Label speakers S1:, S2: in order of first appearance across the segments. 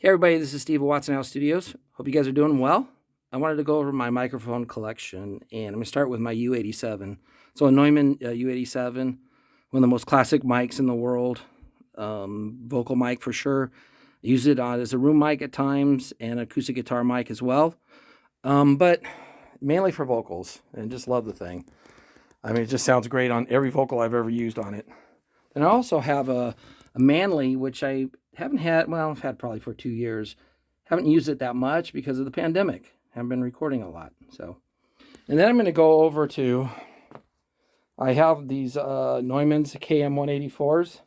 S1: Hey everybody, this is Steve of Watson House Studios. Hope you guys are doing well. I wanted to go over my microphone collection, and I'm going to start with my u87. So a Neumann u87, one of the most classic mics in the world, vocal mic for sure. I use it as a room mic at times and acoustic guitar mic as well, but mainly for vocals, and just love the thing. I mean, it just sounds great on every vocal I've ever used on it. And I also have a Manley, which I haven't had, well, I've had probably for 2 years. Haven't used it that much because of the pandemic. Haven't been recording a lot. So, and then I'm going to go over to, I have these Neumann's KM184s,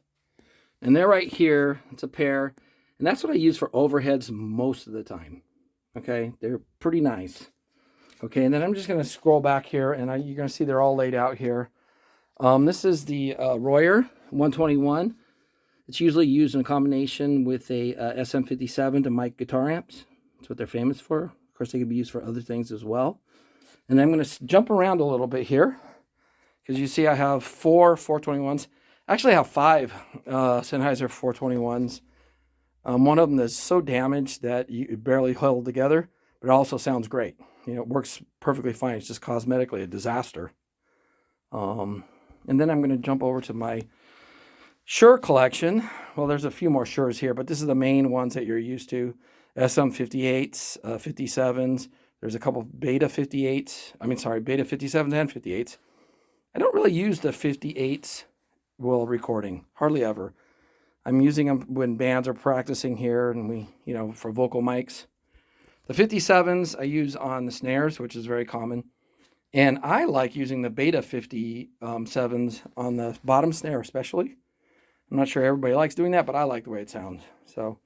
S1: and they're right here. It's a pair, and that's what I use for overheads most of the time. Okay, they're pretty nice. Okay, and then I'm just going to scroll back here, and you're going to see they're all laid out here. This is the Royer 121. It's usually used in combination with a SM57 to mic guitar amps. That's what they're famous for. Of course, they can be used for other things as well. And I'm going to jump around a little bit here, because you see I have 4 421s. Actually, I have 5 Sennheiser 421s. One of them is so damaged that you barely held together, but it also sounds great. You know, it works perfectly fine. It's just cosmetically a disaster. And then I'm going to jump over to my Shure collection. Well, there's a few more Shures here, but this is the main ones that you're used to. SM58s, 57s. There's a couple Beta 58s. Beta 57s and 58s. I don't really use the 58s while recording, hardly ever. I'm using them when bands are practicing here and for vocal mics. The 57s I use on the snares, which is very common. And I like using the Beta 57s on the bottom snare especially. I'm not sure everybody likes doing that, but I like the way it sounds. So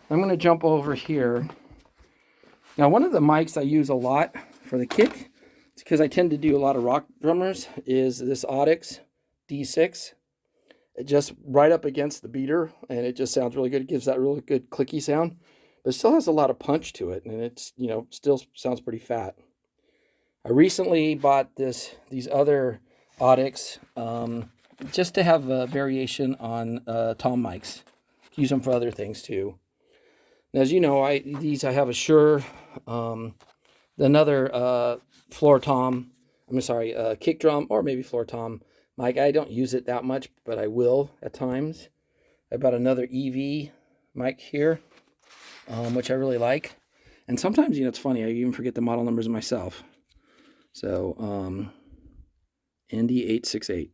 S1: I'm going to jump over here. Now, one of the mics I use a lot for the kick, because I tend to do a lot of rock drummers, is this Audix D6. It just right up against the beater, and it just sounds really good. It gives that really good clicky sound, but it still has a lot of punch to it, and it's still sounds pretty fat. I recently bought these other Audix just to have a variation on tom mics. Use them for other things too. And as you know, I have a Shure, another floor tom. Kick drum or maybe floor tom mic. I don't use it that much, but I will at times. I bought another EV mic here, which I really like. And sometimes, it's funny, I even forget the model numbers myself. So, ND868.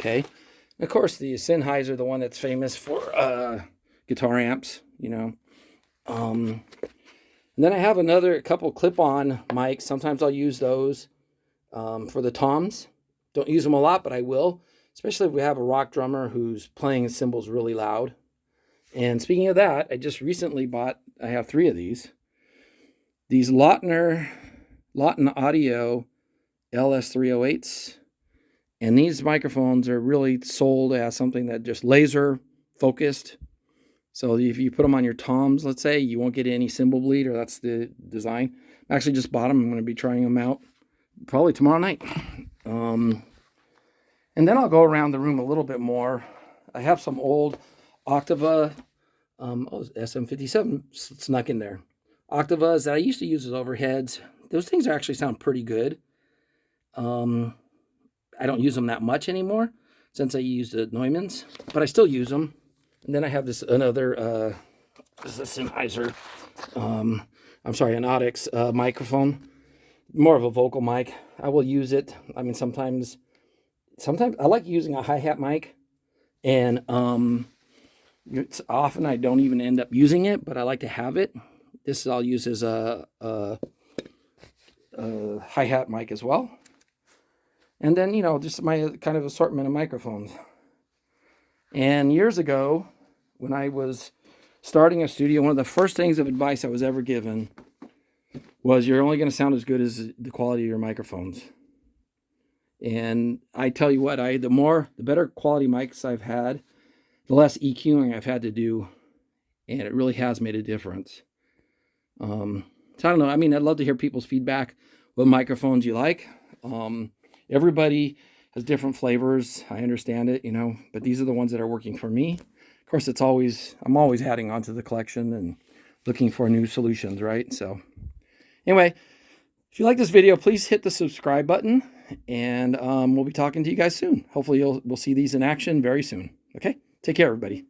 S1: Okay. And of course, the Sennheiser, the one that's famous for guitar amps, And then I have a couple clip-on mics. Sometimes I'll use those for the toms. Don't use them a lot, but I will, especially if we have a rock drummer who's playing cymbals really loud. And speaking of that, I just recently I have 3 of these. These Lawton Audio LS308s. And these microphones are really sold as something that just laser focused. So if you put them on your toms, let's say, you won't get any cymbal bleed, or that's the design. I actually just bought them. I'm going to be trying them out probably tomorrow night. And then I'll go around the room a little bit more. I have some old Octava, SM57 snuck in there. Octavas that I used to use as overheads. Those things actually sound pretty good. I don't use them that much anymore since I used the Neumann's, but I still use them. And then I have this another this is a Sennheiser, an Audix microphone, more of a vocal mic. I will use it. I mean, sometimes I like using a hi-hat mic, and it's often I don't even end up using it, but I like to have it. This I'll use as a hi-hat mic as well. And then, just my kind of assortment of microphones. And years ago, when I was starting a studio, one of the first things of advice I was ever given was you're only going to sound as good as the quality of your microphones. And I tell you what, the better quality mics I've had, the less EQing I've had to do, and it really has made a difference. So I don't know. I mean, I'd love to hear people's feedback. What microphones you like? Everybody has different flavors. I understand it, but these are the ones that are working for me. Of course, I'm always adding on to the collection and looking for new solutions, right? So anyway, if you like this video, please hit the subscribe button, and we'll be talking to you guys soon. Hopefully we'll see these in action very soon. Okay, take care, everybody.